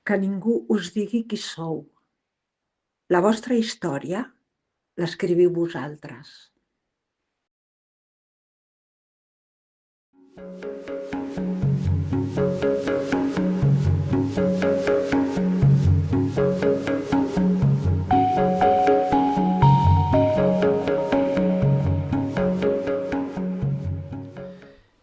que ningú us digui qui sou. La vostra història l'escriviu vosaltres.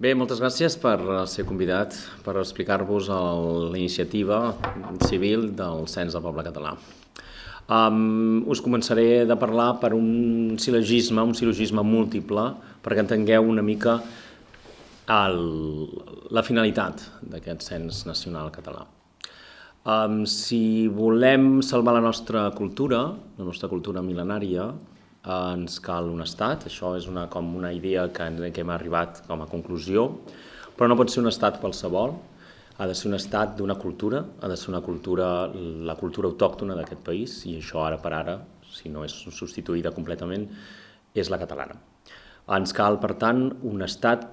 Bé, moltes gràcies per ser convidat per explicar-vos la iniciativa civil del Cens del Poble Català. Us començaré de parlar per un sil·logisme múltiple, perquè entengueu una mica la finalitat d'aquest Cens Nacional Català. Si volem salvar la nostra cultura mil·lenària, ens cal un estat. Això és com una idea que hem arribat com a conclusió, però no pot ser un estat qualsevol. Ha de ser un estat d'una cultura, ha de ser la cultura autòctona d'aquest país, i això ara per ara, si no és substituïda completament, és la catalana. Ens cal, per tant, un estat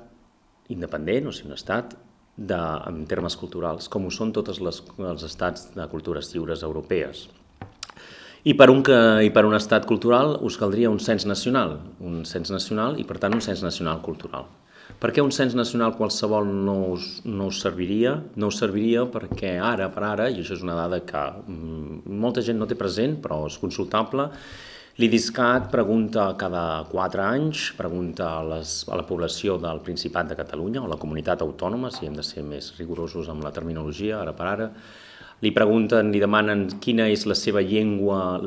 independent, o sigui, un estat en termes culturals, com ho són tots els estats de cultures lliures europees. I per un estat cultural us caldria un cens nacional i, per tant, un cens nacional cultural. Per què un cens nacional qualsevol no us serviria? No us serviria perquè ara per ara, i això és una dada que molta gent no té present, però és consultable, l'IDISCAT pregunta cada 4 anys, pregunta a la població del Principat de Catalunya, o la comunitat autònoma, si hem de ser més rigorosos amb la terminologia, ara per ara, li demanen quina és la seva llengua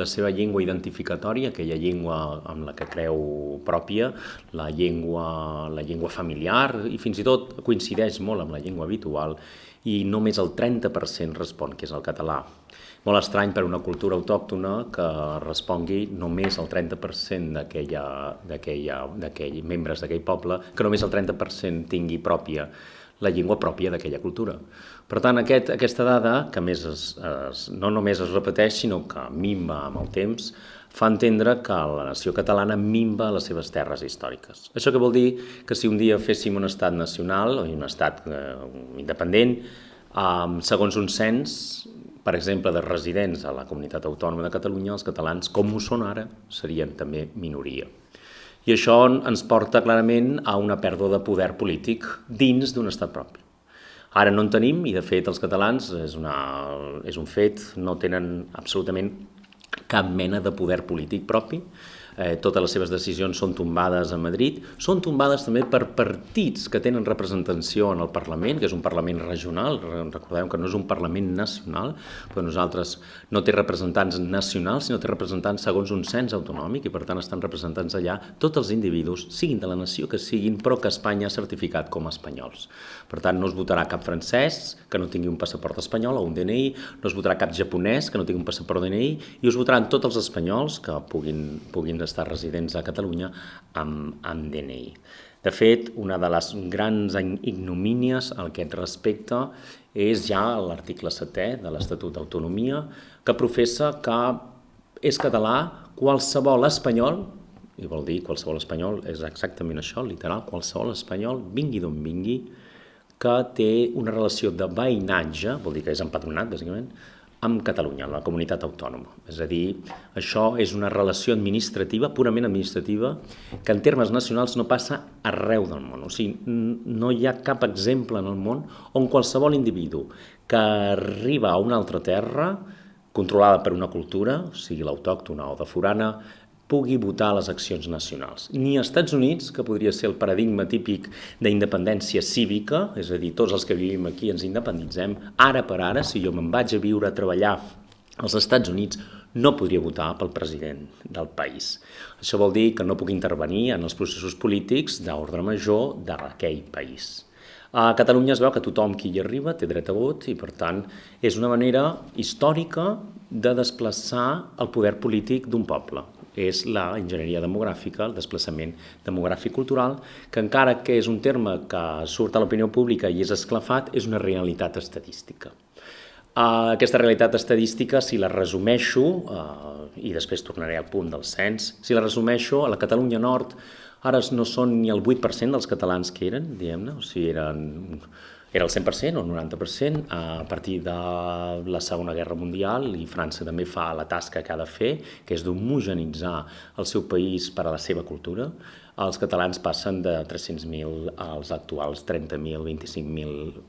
identificatòria, aquella llengua amb la que creu pròpia, la llengua familiar, i fins i tot coincideix molt amb la llengua habitual, i només el 30% respon que és el català. Molt estrany per una cultura autòctona que respongui només el 30% d'aquells membres d'aquell poble, que només el 30% tingui la llengua pròpia d'aquella cultura. Per tant, aquesta dada, que a més no només es repeteix, sinó que minva amb el temps, fa entendre que la nació catalana minva les seves terres històriques. Això què vol dir? Que si un dia féssim un estat nacional, o un estat independent, segons un cens, per exemple, de residents a la comunitat autònoma de Catalunya, els catalans, com ho són ara, serien també minoria. I això ens porta clarament a una pèrdua de poder polític dins d'un estat propi. Ara no en tenim, i de fet els catalans, és un fet, no tenen absolutament cap mena de poder polític propi. Totes les seves decisions són tombades a Madrid, són tombades també per partits que tenen representació en el Parlament, que és un Parlament regional. Recordeu que no és un Parlament nacional, però nosaltres no té representants nacionals, sinó té representants segons un cens autonòmic, i per tant estan representats allà tots els individus, siguin de la nació que siguin, però que Espanya ha certificat com a espanyols. Per tant, no es votarà cap francès que no tingui un passaport espanyol o un DNI, no es votarà cap japonès que no tingui un passaport DNI, i us votaran tots els espanyols que puguin estar residents a Catalunya amb DNI. De fet, una de les grans ignomínies al que respecta és ja l'article 7è de l'Estatut d'Autonomia, que professa que és català qualsevol espanyol, i vol dir qualsevol espanyol, és exactament això, literal, qualsevol espanyol, vingui d'on vingui, que té una relació de veïnatge, vol dir que és empadronat, bàsicament, amb Catalunya, la comunitat autònoma. És a dir, això és una relació administrativa, purament administrativa, que en termes nacionals no passa arreu del món. O sigui, no hi ha cap exemple en el món on qualsevol individu que arriba a una altra terra, controlada per una cultura, sigui l'autòctona o de forana, pugui votar a les accions nacionals. Ni als Estats Units, que podria ser el paradigma típic d'independència cívica, és a dir, tots els que vivim aquí ens independitzem, ara per ara, si jo me'n vaig a viure a treballar als Estats Units, no podria votar pel president del país. Això vol dir que no puc intervenir en els processos polítics d'ordre major d'aquell país. A Catalunya es veu que tothom qui hi arriba té dret a vot, i per tant és una manera històrica de desplaçar el poder polític d'un poble. És la enginyeria demogràfica, el desplaçament demogràfic cultural, que encara que és un terme que surt a l'opinió pública i és esclafat, és una realitat estadística. Aquesta realitat estadística, si la resumeixo, i després tornaré al punt del cens, si la resumeixo, a la Catalunya Nord ara no són ni el 8% dels catalans que eren, diguem-ne, o sigui, Era el 100% o el 90% a partir de la Segona Guerra Mundial, i França també fa la tasca que ha de fer, que és d'homogeneïtzar el seu país per a la seva cultura. Els catalans passen de 300.000 als actuals 30.000, 25.000,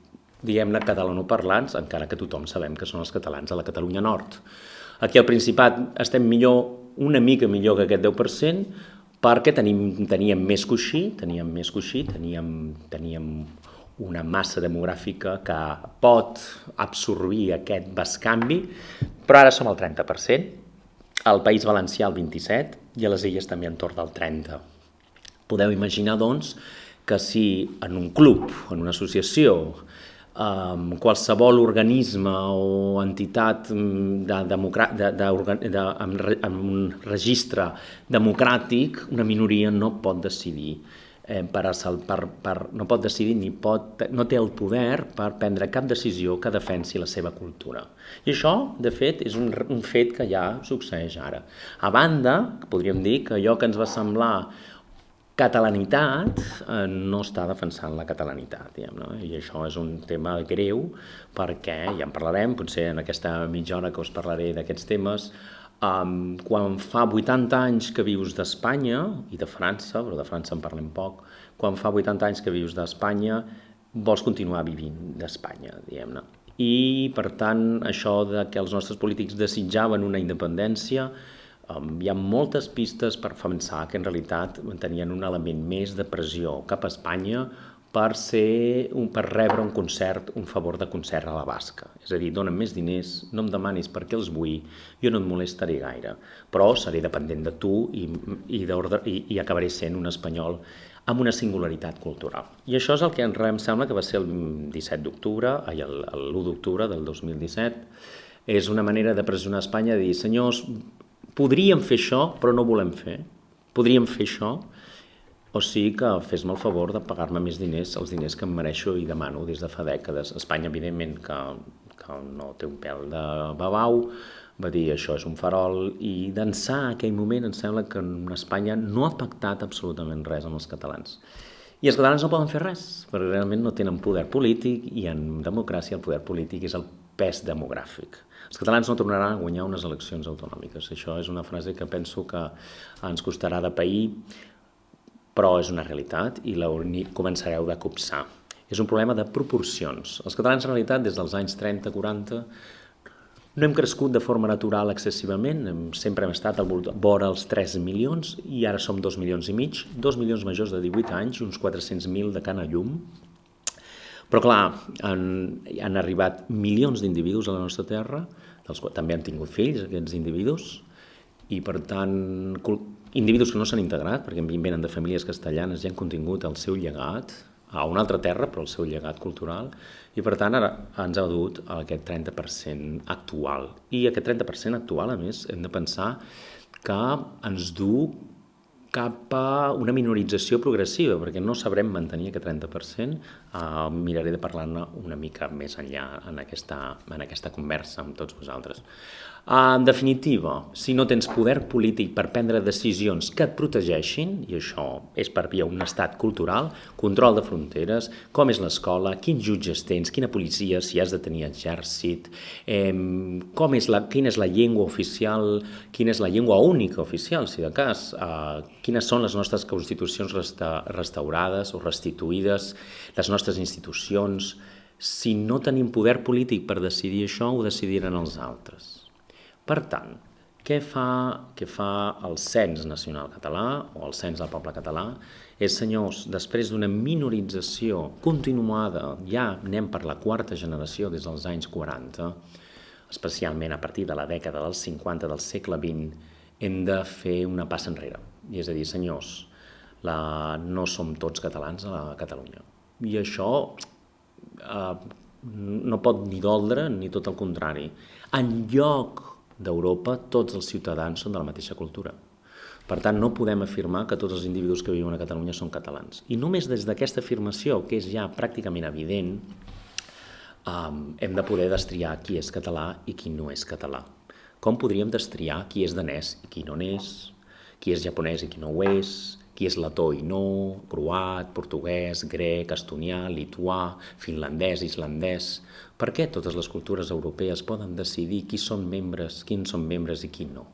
diguem-ne, catalanoparlants, encara que tothom sabem que són els catalans de la Catalunya Nord. Aquí al Principat estem millor, una mica millor que aquest 10%, perquè teníem més coixí, teníem una massa demogràfica que pot absorbir aquest bescanvi, però ara som al 30%, al País Valencià al 27% i a les Illes també entorn del 30%. Podeu imaginar, doncs, que si en un club, en una associació, qualsevol organisme o entitat amb un registre democràtic, una minoria no pot decidir no pot decidir no té el poder per prendre cap decisió que defensi la seva cultura. I això, de fet, és un fet que ja succeeix ara. A banda, podríem dir que allò que ens va semblar catalanitat no està defensant la catalanitat, diguem-ne, i això és un tema greu perquè, ja en parlarem, potser en aquesta mitja hora que us parlaré d'aquests temes, quan fa 80 anys que vius d'Espanya i de França, però de França en parlem poc, quan fa 80 anys que vius d'Espanya vols continuar vivint d'Espanya, diguem-ne. I, per tant, això de que els nostres polítics desitjaven una independència, hi ha moltes pistes per pensar que en realitat tenien un element més de pressió cap a Espanya per rebre un favor de concert a la basca. És a dir, dona'm més diners, no em demanis per què els vull, jo no et molestaré gaire, però seré dependent de tu i acabaré sent un espanyol amb una singularitat cultural. I això és el que em sembla que va ser el 17 d'octubre, l'1 d'octubre del 2017. És una manera de pressionar Espanya, de dir, senyors, podríem fer això, però no volem fer. Podríem fer això, o sigui que fes-me el favor de pagar-me més diners, els diners que em mereixo i demano des de fa dècades. Espanya, evidentment, que no té un pèl de babau, va dir això és un farol, i d'ençà aquell moment em sembla que Espanya no ha pactat absolutament res amb els catalans. I els catalans no poden fer res, perquè realment no tenen poder polític, i en democràcia el poder polític és el pes demogràfic. Els catalans no tornaran a guanyar unes eleccions autonòmiques. Això és una frase que penso que ens costarà de pair, però és una realitat i la començareu a copsar. És un problema de proporcions. Els catalans, en realitat, des dels anys 30-40, no hem crescut de forma natural excessivament, sempre hem estat al vora els 3 milions i ara som 2 milions i mig, 2 milions majors de 18 anys, uns 400.000 de Cana Llum. Però clar, han arribat milions d'individus a la nostra terra, dels quals també han tingut fills, aquests individus, i per tant, individus que no s'han integrat, perquè venen de famílies castellanes i han contingut el seu llegat, a una altra terra, però el seu llegat cultural, i per tant ara ens ha dut a aquest 30% actual. I aquest 30% actual, a més, hem de pensar que ens du cap a una minorització progressiva, perquè no sabrem mantenir aquest 30%. Miraré de parlar-ne una mica més enllà en aquesta conversa amb tots vosaltres. En definitiva, si no tens poder polític per prendre decisions que et protegeixin, i això és per via un estat cultural, control de fronteres, com és l'escola, quins jutges tens, quina policia, si has de tenir exèrcit, quina és la llengua oficial, quina és la llengua única oficial, si de cas, quines són les nostres constitucions restaurades o restituïdes, les nostres institucions. Si no tenim poder polític per decidir això, ho decidiran els altres. Per tant, què fa el cens nacional català o el cens del poble català? És, senyors, després d'una minorització continuada, ja anem per la quarta generació des dels anys 40, especialment a partir de la dècada dels 50 del segle XX, hem de fer una passa enrere. I és a dir, senyors, no som tots catalans a Catalunya. I això no pot ni doldre ni tot el contrari. Enlloc d'Europa tots els ciutadans són de la mateixa cultura. Per tant, no podem afirmar que tots els individus que viuen a Catalunya són catalans. I només des d'aquesta afirmació, que és ja pràcticament evident, hem de poder destriar qui és català i qui no és català. Com podríem destriar qui és danès i qui no n'és, qui és japonès i qui no ho és, qui és letó i no, croat, portuguès, grec, estonià, lituà, finlandès, islandès. Per què totes les cultures europees poden decidir quins són membres i qui no?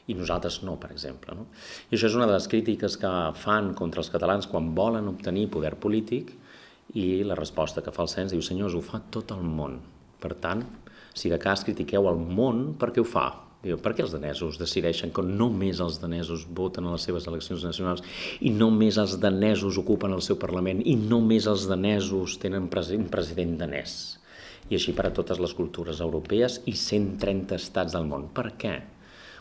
I nosaltres no, per exemple. No? I això és una de les crítiques que fan contra els catalans quan volen obtenir poder polític, i la resposta que fa el cens diu: senyors, ho fa tot el món. Per tant, si de cas critiqueu el món, per què ho fa? Diu, per què els danesos decideixen que només els danesos voten a les seves eleccions nacionals i només els danesos ocupen el seu Parlament i només els danesos tenen un president danès? I així per a totes les cultures europees i 130 estats del món. Per què?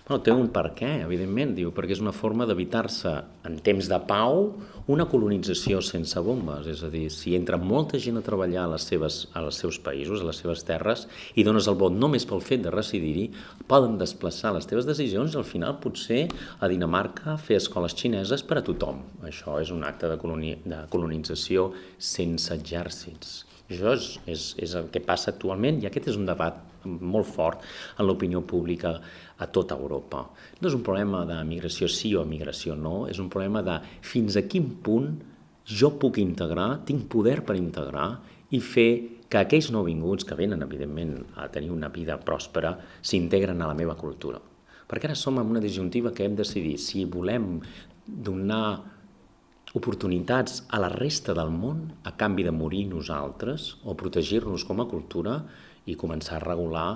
Bueno, té un per què, evidentment, diu, perquè és una forma d'evitar-se, en temps de pau, una colonització sense bombes. És a dir, si entra molta gent a treballar als seus països, a les seves terres, i dones el vot només pel fet de residir-hi, poden desplaçar les teves decisions i al final potser a Dinamarca fer escoles xineses per a tothom. Això és un acte de colonització sense exèrcits. Això és el que passa actualment i aquest és un debat molt fort en l'opinió pública a tota Europa. No és un problema de migració sí o migració no, és un problema de fins a quin punt jo puc integrar, tinc poder per integrar i fer que aquells nouvinguts que venen, evidentment, a tenir una vida pròspera, s'integren a la meva cultura. Perquè ara som en una disjuntiva que hem de decidir si volem donar oportunitats a la resta del món a canvi de morir nosaltres o protegir-nos com a cultura i començar a regular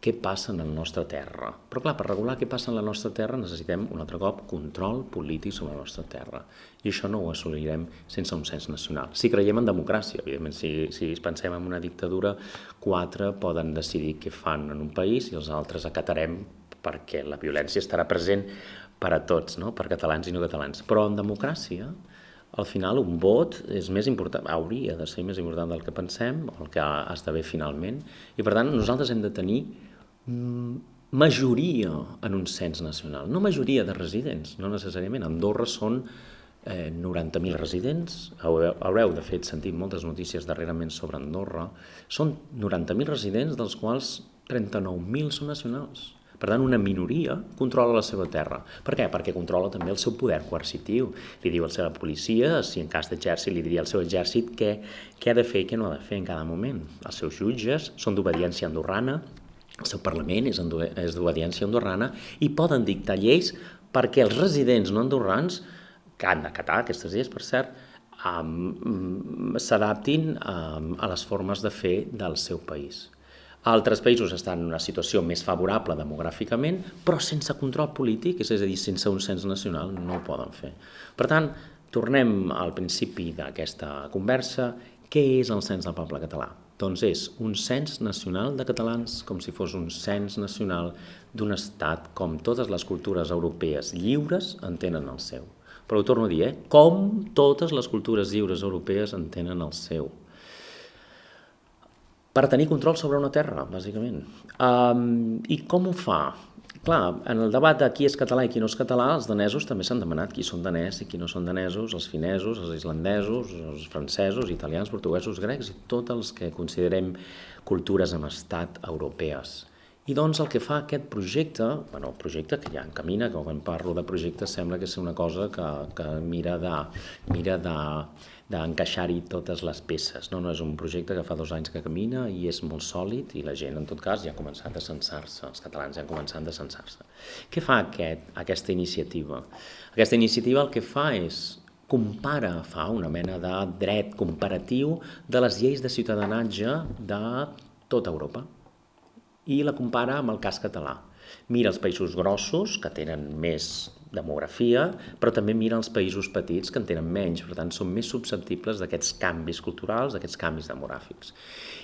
què passa en la nostra terra. Però clar, per regular què passa en la nostra terra necessitem un altre cop control polític sobre la nostra terra i això no ho assolirem sense un cens nacional. Si creiem en democràcia, evidentment, si pensem en una dictadura, 4 poden decidir què fan en un país i els altres acatarem perquè la violència estarà present per a tots, no? Per catalans i no catalans. Però en democràcia, al final, un vot és més important, hauria de ser més important del que pensem, el que esdevé finalment, i per tant nosaltres hem de tenir majoria en un cens nacional, no majoria de residents, no necessàriament. A Andorra són 90.000 residents, haureu de fet sentit moltes notícies darrerament sobre Andorra, són 90.000 residents dels quals 39.000 són nacionals. Per tant, una minoria controla la seva terra. Per què? Perquè controla també el seu poder coercitiu. Li diu a la seva policia, si en cas d'exèrcit, li diria al seu exèrcit què ha de fer i què no ha de fer en cada moment. Els seus jutges són d'obediència andorrana, el seu Parlament és d'obediència andorrana i poden dictar lleis perquè els residents no andorrans, que han d'acatar aquestes lleis, per cert, s'adaptin a les formes de fer del seu país. Altres països estan en una situació més favorable demogràficament, però sense control polític, és a dir, sense un cens nacional, no ho poden fer. Per tant, tornem al principi d'aquesta conversa. Què és el cens del poble català? Doncs és un cens nacional de catalans com si fos un cens nacional d'un estat com totes les cultures europees lliures en tenen el seu. Però ho torno a dir, com totes les cultures lliures europees en tenen el seu. Per tenir control sobre una terra, bàsicament. I com ho fa? Clar, en el debat de qui és català i qui no és català, els danesos també s'han demanat qui són danès i qui no són danesos, els finesos, els islandesos, els francesos, italians, portuguesos, grecs i tots els que considerem cultures amb estat europees. I doncs el que fa aquest projecte, el projecte que ja encamina, que quan parlo de projecte sembla que és una cosa que mira d'encaixar-hi totes les peces. No és un projecte que fa 2 anys que camina i és molt sòlid i la gent, en tot cas, ja ha començat a censar-se, els catalans ja han començat a censar-se. Què fa aquesta iniciativa? Aquesta iniciativa el que fa és fa una mena de dret comparatiu de les lleis de ciutadanatge de tota Europa i la compara amb el cas català. Mira els països grossos, que tenen més demografia, però també mira els països petits, que en tenen menys, per tant són més susceptibles d'aquests canvis culturals, d'aquests canvis demogràfics.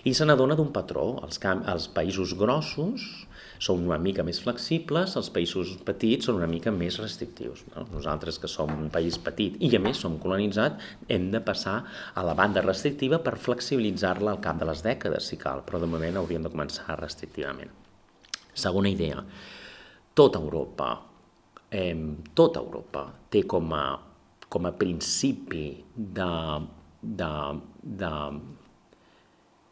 I se n'adona d'un patró. Els països grossos són una mica més flexibles, els països petits són una mica més restrictius. Nosaltres, que som un país petit i a més som colonitzat, hem de passar a la banda restrictiva per flexibilitzar-la al cap de les dècades, si cal, però de moment hauríem de començar restrictivament. Segona idea, tota Europa té com a principi de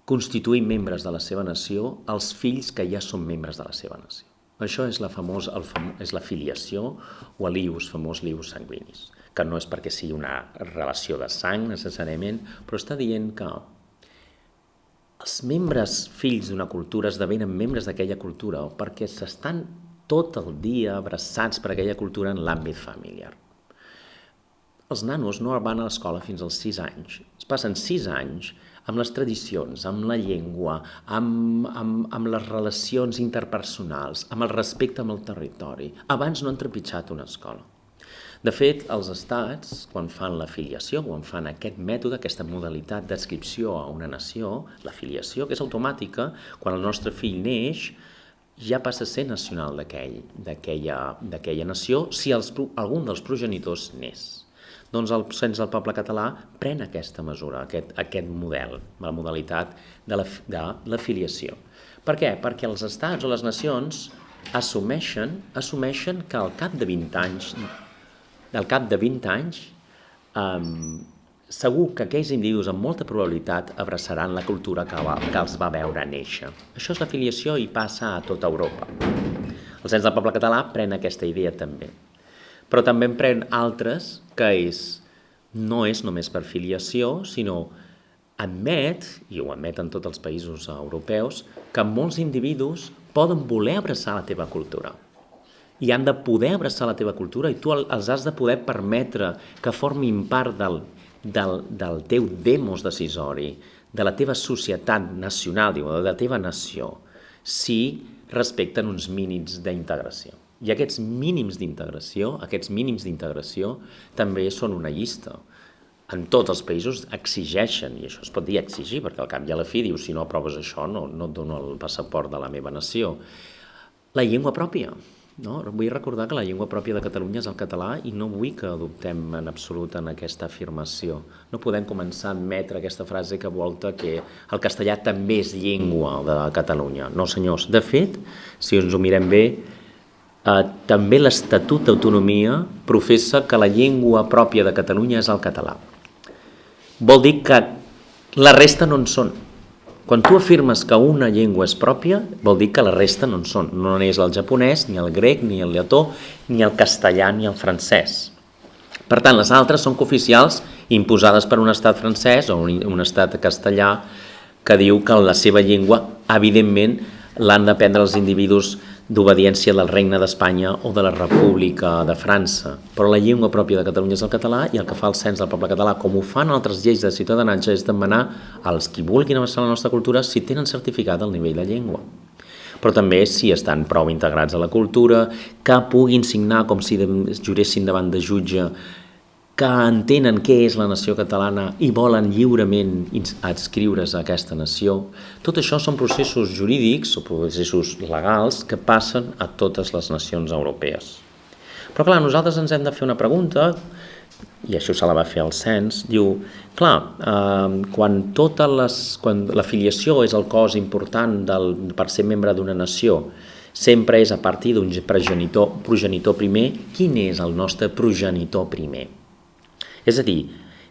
constituir membres de la seva nació els fills que ja són membres de la seva nació. Això és la filiació o l'IUS, famós l'IUS sanguinis, que no és perquè sigui una relació de sang necessàriament, però està dient que els membres fills d'una cultura esdevenen membres d'aquella cultura perquè s'estan tot el dia abraçats per aquella cultura en l'àmbit familiar. Els nanos no van a l'escola fins als 6 anys. Es passen 6 anys amb les tradicions, amb la llengua, amb les relacions interpersonals, amb el respecte amb el territori. Abans no han trepitjat una escola. De fet, els estats, quan fan la filiació, quan fan aquest mètode, aquesta modalitat d'adscripció a una nació, la filiació, que és automàtica, quan el nostre fill neix, ja passa a ser nacional d'aquella nació si algun dels progenitors n'és. Doncs el Cens del Poble Català pren aquesta mesura, aquest model, la modalitat de la filiació. Per què? Perquè els estats o les nacions assumeixen que al cap de 20 anys, segur que aquells individus amb molta probabilitat abraçaran la cultura que els va veure néixer. Això és la filiació i passa a tota Europa. El Cens del Poble Català pren aquesta idea també. Però també en pren altres que no és només per filiació, sinó admet, i ho admeten tots els països europeus, que molts individus poden voler abraçar la teva cultura. I han de poder abraçar la teva cultura i tu els has de poder permetre que formin part del teu demos decisori, de la teva societat nacional, de la teva nació, si respecten uns mínims d'integració. I aquests mínims d'integració també són una llista. En tots els països exigeixen, i això es pot dir exigir, perquè al cap i a la fi dius, si no aproves això no et dono el passaport de la meva nació. La llengua pròpia. No? Vull recordar que la llengua pròpia de Catalunya és el català i no vull que adoptem en absolut en aquesta afirmació. No podem començar a admetre aquesta frase que volta que el castellà també és llengua de Catalunya. No, senyors. De fet, si ens ho mirem bé, també l'Estatut d'Autonomia professa que la llengua pròpia de Catalunya és el català. Vol dir que la resta no en són. Quan tu afirmes que una llengua és pròpia, vol dir que la resta no en són. No és el japonès, ni el grec, ni el lletó, ni el castellà, ni el francès. Per tant, les altres són cooficials imposades per un estat francès o un estat castellà que diu que la seva llengua, evidentment, l'han d'aprendre els individus d'obediència del Regne d'Espanya o de la República de França. Però la llengua pròpia de Catalunya és el català i el que fa el Cens del Poble Català, com ho fan altres lleis de ciutadania, és demanar als qui vulguin avançar la nostra cultura si tenen certificat al nivell de llengua. Però també si estan prou integrats a la cultura, que puguin signar com si juressin davant de jutge, que entenen què és la nació catalana i volen lliurement adscriure's a aquesta nació. Tot això són processos jurídics o processos legals que passen a totes les nacions europees. Però clar, nosaltres ens hem de fer una pregunta, i això se la va fer el Cens, diu, clar, quan la filiació és el cos important per ser membre d'una nació, sempre és a partir d'un progenitor primer, quin és el nostre progenitor primer? És a dir,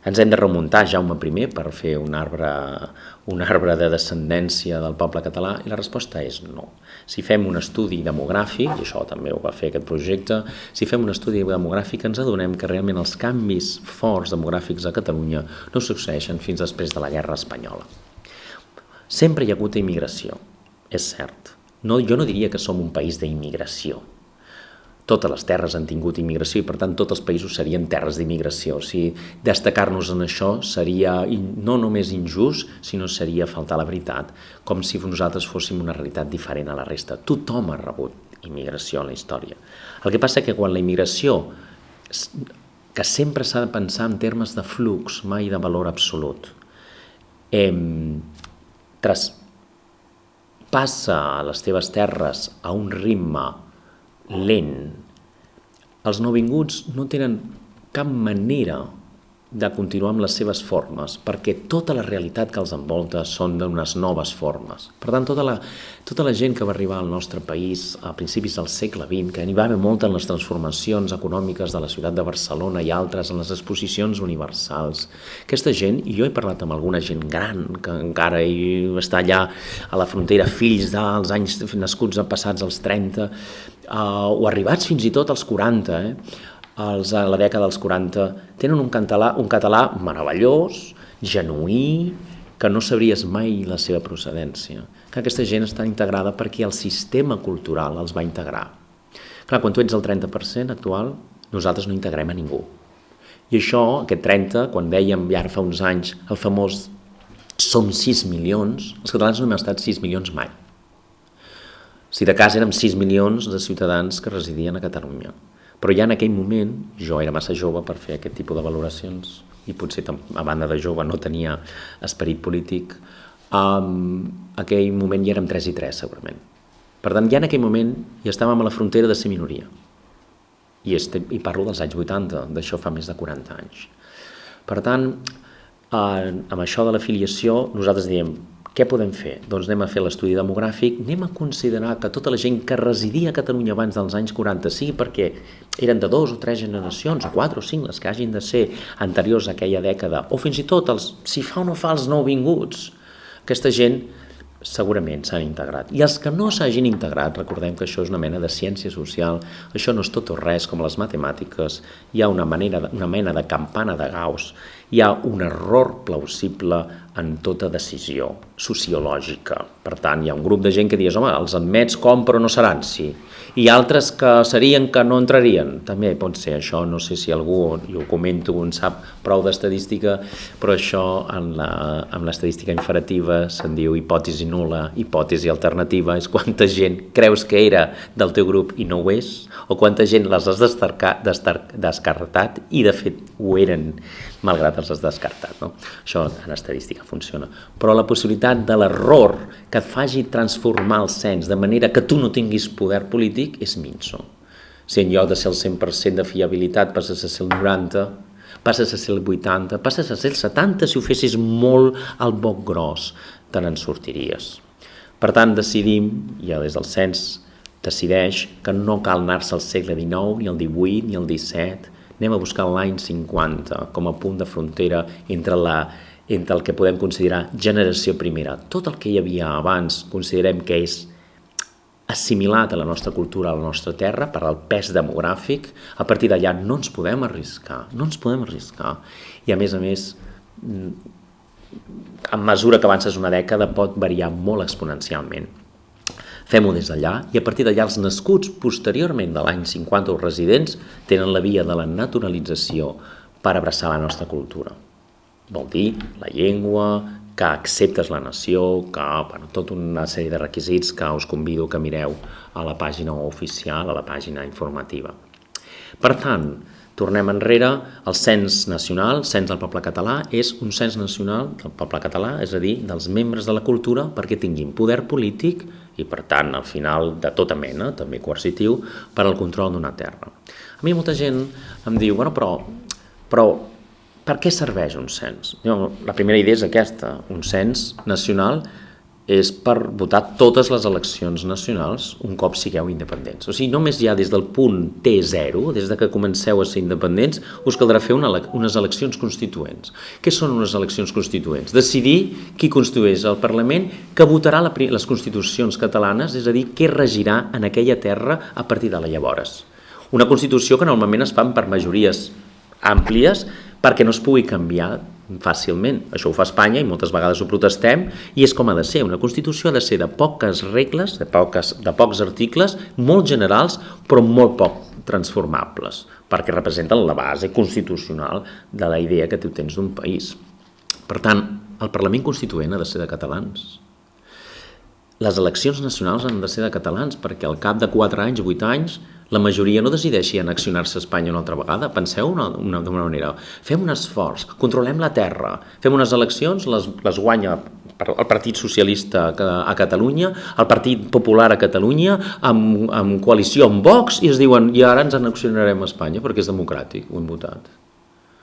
ens hem de remuntar a Jaume I per fer un arbre de descendència del poble català? I la resposta és no. Si fem un estudi demogràfic, i això també ho va fer aquest projecte, si fem un estudi demogràfic ens adonem que realment els canvis forts demogràfics a Catalunya no succeeixen fins després de la Guerra Espanyola. Sempre hi ha hagut immigració, és cert. Jo no diria que som un país d'immigració. Totes les terres han tingut immigració i, per tant, tots els països serien terres d'immigració. Destacar-nos en això seria no només injust, sinó seria faltar la veritat, com si nosaltres fóssim una realitat diferent a la resta. Tothom ha rebut immigració en la història. El que passa és que quan la immigració, que sempre s'ha de pensar en termes de flux, mai de valor absolut, passa a les teves terres a un ritme lent, els nouvinguts no tenen cap manera de continuar amb les seves formes, perquè tota la realitat que els envolta són d'unes noves formes. Per tant, tota la gent que va arribar al nostre país a principis del segle XX, que n'hi va haver molta en les transformacions econòmiques de la ciutat de Barcelona i altres en les exposicions universals, aquesta gent, i jo he parlat amb alguna gent gran que encara està allà a la frontera, fills dels anys nascuts passats als 30, o arribats fins i tot als 40, a la dècada dels 40, tenen un català meravellós, genuí, que no sabries mai la seva procedència. Que aquesta gent està integrada perquè el sistema cultural els va integrar. Clar, quan tu ets el 30% actual, nosaltres no integrem a ningú. I això, aquest 30, quan dèiem ja ara fa uns anys, el famós som 6 milions, els catalans no hem estat 6 milions mai. Si de cas érem 6 milions de ciutadans que residien a Catalunya. Però ja en aquell moment, jo era massa jove per fer aquest tipus de valoracions i potser a banda de jove no tenia esperit polític, en aquell moment ja érem 3 i 3 segurament. Per tant, ja en aquell moment ja estàvem a la frontera de ser minoria. I parlo dels anys 80, d'això fa més de 40 anys. Per tant, amb això de l'afiliació, nosaltres diem, què podem fer? Doncs anem a fer l'estudi demogràfic, anem a considerar que tota la gent que residia a Catalunya abans dels anys 40, sigui perquè eren de 2 o 3 generacions, o 4 o 5, les que hagin de ser anteriors a aquella dècada, o fins i tot, si fa o no fa els nouvinguts, aquesta gent segurament s'han integrat. I els que no s'hagin integrat, recordem que això és una mena de ciència social, això no és tot o res com les matemàtiques, hi ha una mena de campana de Gauss, hi ha un error plausible en tota decisió sociològica. Per tant, hi ha un grup de gent que dius, home, els admets com però no seran, sí. I altres que serien que no entrarien. També pot ser això, no sé si algú, jo ho comento, en sap prou d'estadística, però això amb l'estadística inferativa se'n diu hipòtesi nul·la, hipòtesi alternativa, és quanta gent creus que era del teu grup i no ho és, o quanta gent les has descartat i de fet ho eren, malgrat els has descartat. No? Això en estadística funciona. Però la possibilitat de l'error que et faci transformar el cens de manera que tu no tinguis poder polític és minso. Si en lloc de ser el 100% de fiabilitat passes a ser el 90%, passes a ser el 80%, passes a ser el 70%, si ho fessis molt al boc gros, te n'en sortiries. Per tant, decidim, ja des del cens decideix que no cal anar-se al segle XIX, ni al XVIII, ni al XVII, anem a buscar l'any 50 com a punt de frontera entre el que podem considerar generació primera. Tot el que hi havia abans considerem que és assimilat a la nostra cultura, a la nostra terra, per al pes demogràfic. A partir d'allà no ens podem arriscar. I a més, a mesura que avances una dècada pot variar molt exponencialment. Fem-ho des d'allà i a partir d'allà els nascuts posteriorment de l'any 50 o residents tenen la via de la naturalització per abraçar la nostra cultura. Vol dir la llengua, que acceptes la nació, que tota una sèrie de requisits que us convido que mireu a la pàgina oficial, a la pàgina informativa. Per tant, tornem enrere, el cens nacional, cens del poble català, és un cens nacional del poble català, és a dir, dels membres de la cultura perquè tinguin poder polític i, per tant, al final de tota mena, també coercitiu, per al control d'una terra. A mi molta gent em diu, bueno, però per què serveix un cens? La primera idea és aquesta, un cens nacional és per votar totes les eleccions nacionals un cop sigueu independents. O sigui, només ja des del punt T0, des de que comenceu a ser independents, us caldrà fer unes eleccions constituents. Què són unes eleccions constituents? Decidir qui constitueix el Parlament, que votarà les constitucions catalanes, és a dir, què regirà en aquella terra a partir de llavors. Una constitució que normalment es fan per majories àmplies perquè no es pugui canviar fàcilment. Això ho fa Espanya i moltes vegades ho protestem i és com ha de ser. Una Constitució ha de ser de poques regles, de pocs articles, molt generals però molt poc transformables perquè representen la base constitucional de la idea que tu tens d'un país. Per tant, el Parlament Constituent ha de ser de catalans. Les eleccions nacionals han de ser de catalans perquè al cap de 4 anys, 8 anys, la majoria no decideixi annexionar-se a Espanya una altra vegada. Penseu d'una manera. Fem un esforç, controlem la terra, fem unes eleccions, les guanya el Partit Socialista a Catalunya, el Partit Popular a Catalunya, amb coalició amb Vox, i es diuen, i ara ens annexionarem a Espanya perquè és democràtic, ho hem votat.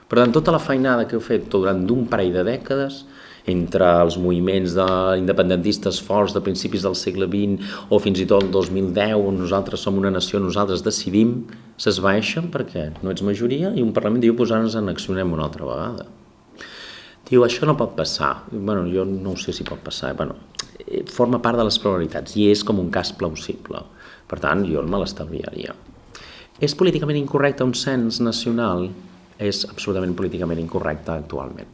Per tant, tota la feinada que heu fet durant d'un parell de dècades, entre els moviments independentistes forts de principis del segle XX o fins i tot el 2010, on nosaltres som una nació, nosaltres decidim, s'esvaeixen perquè no ets majoria i un Parlament diu, doncs ara ens annexionem una altra vegada. Diu, això no pot passar. Bueno, jo no sé si pot passar. Bueno, forma part de les probabilitats i és com un cas plausible. Per tant, jo me l'estalviaria. És políticament incorrecte un cens nacional? És absolutament políticament incorrecte actualment.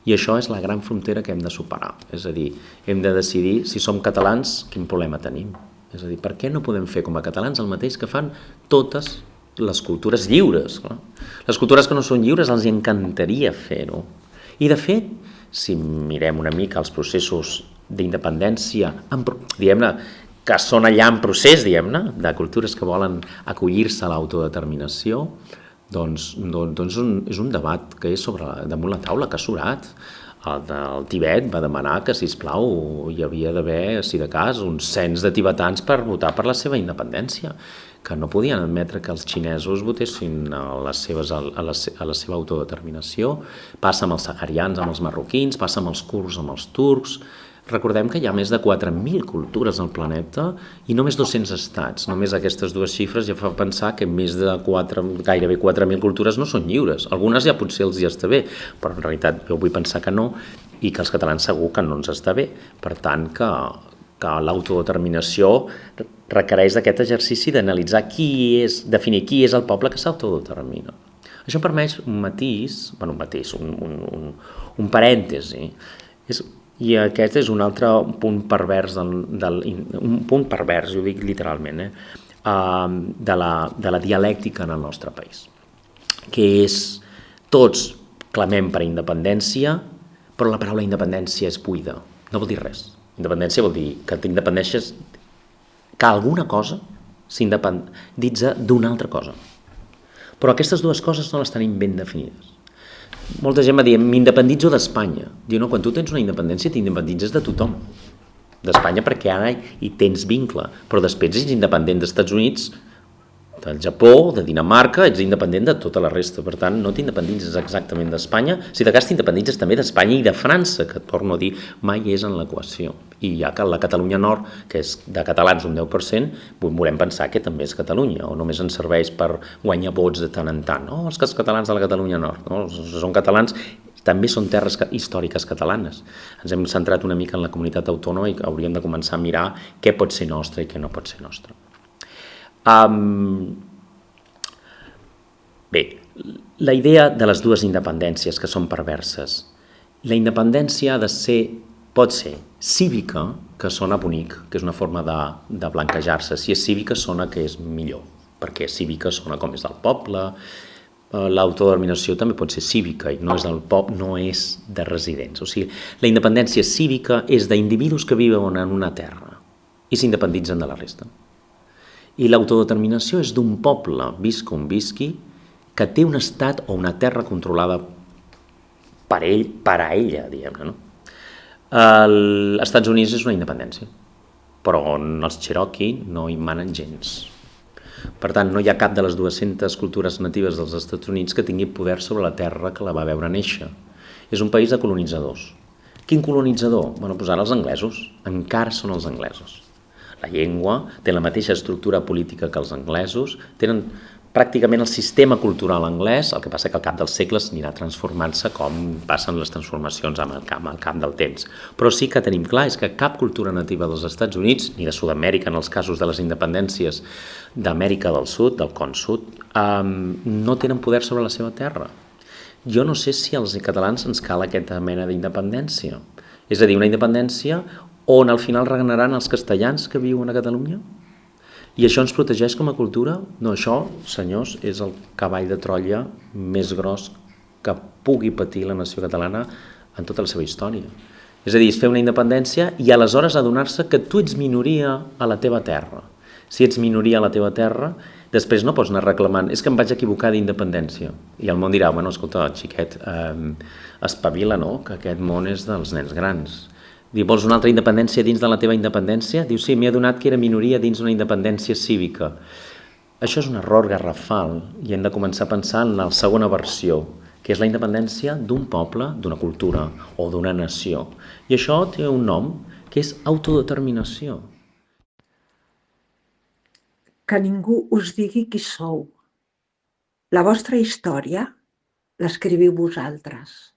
I això és la gran frontera que hem de superar. És a dir, hem de decidir si som catalans, quin problema tenim. És a dir, per què no podem fer com a catalans el mateix que fan totes les cultures lliures? Clar. Les cultures que no són lliures els encantaria fer-ho. I de fet, si mirem una mica els processos d'independència, diguem-ne, que són allà en procés, diguem-ne, de cultures que volen acollir-se a l'autodeterminació, doncs és un debat que és damunt la taula, que ha surat. El Tibet va demanar que, sisplau, hi havia d'haver, si de cas, un cens de tibetans per votar per la seva independència, que no podien admetre que els xinesos votessin a la seva autodeterminació. Passa amb els saharians, amb els marroquins, passa amb els kurds, amb els turcs. Recordem que hi ha més de 4.000 cultures al planeta i només 200 estats. Només aquestes dues xifres ja fa pensar que gairebé 4.000 cultures no són lliures. Algunes ja potser els hi està bé, però en realitat jo vull pensar que no, i que els catalans segur que no ens està bé. Per tant, que l'autodeterminació requereix d'aquest exercici d'analitzar definir qui és el poble que s'autodetermina. Això em permet un parèntesi. I aquest és un altre punt pervers, un punt pervers, ho dic literalment, de la dialèctica en el nostre país, que és tots clamem per independència, però la paraula independència és buida, no vol dir res. Independència vol dir que t'independeixes, que alguna cosa s'independitza d'una altra cosa. Però aquestes dues coses no les tenim ben definides. Molta gent va dir, m'independitzo d'Espanya. Diu, no, quan tu tens una independència t'independitzes de tothom. D'Espanya perquè ara hi tens vincle, però després ets independent dels Estats Units, del Japó, de Dinamarca, ets independent de tota la resta. Per tant, no t'independitzes exactament d'Espanya, si de cas t'independitzes també d'Espanya i de França, que torno a dir, mai és en l'equació. I ja que la Catalunya Nord, que és de catalans un 10%, volem pensar que també és Catalunya, o només ens serveix per guanyar vots de tant en tant. No, els catalans de la Catalunya Nord, no? Són catalans, també són terres històriques catalanes. Ens hem centrat una mica en la comunitat autònoma i hauríem de començar a mirar què pot ser nostre i què no pot ser nostre. Bé, la idea de les dues independències que són perverses. La independència pot ser cívica, que sona bonic, que és una forma de blanquejar-se. Si és cívica sona que és millor, perquè cívica sona com és del poble. L'autodeterminació també pot ser cívica i no és del poble, no és de residents. O sigui, la independència cívica és d'individus que viuen en una terra i s'independitzen de la resta. I l'autodeterminació és d'un poble, visca on visqui, que té un estat o una terra controlada per a ella, diguem-ne. No? Els Estats Units és una independència, però els Cherokee no hi manen gens. Per tant, no hi ha cap de les 200 cultures natives dels Estats Units que tingui poder sobre la terra que la va veure néixer. És un país de colonitzadors. Quin colonitzador? Bé, doncs ara els anglesos. Encara són els anglesos. La llengua té la mateixa estructura política que els anglesos, tenen pràcticament el sistema cultural anglès, el que passa que al cap dels segles anirà transformant-se com passen les transformacions amb el camp del temps. Però sí que tenim clar és que cap cultura nativa dels Estats Units, ni de Sud-amèrica en els casos de les independències d'Amèrica del Sud, del Con Sud, no tenen poder sobre la seva terra. Jo no sé si als catalans ens cal aquesta mena d'independència. És a dir, una independència on al final regnaran els castellans que viuen a Catalunya? I això ens protegeix com a cultura? No, això, senyors, és el cavall de Troia més gros que pugui patir la nació catalana en tota la seva història. És a dir, és fer una independència i aleshores adonar-se que tu ets minoria a la teva terra. Si ets minoria a la teva terra, després no pots anar reclamant, és que em vaig equivocar d'independència. I el món dirà, bueno, escolta, xiquet, espavila, no?, que aquest món és dels nens grans. Diu, vols una altra independència dins de la teva independència? Diu, sí, m'he adonat que era minoria dins d'una independència cívica. Això és un error garrafal i hem de començar a pensar en la segona versió, que és la independència d'un poble, d'una cultura o d'una nació. I això té un nom, que és autodeterminació. Que ningú us digui qui sou. La vostra història l'escriviu vosaltres.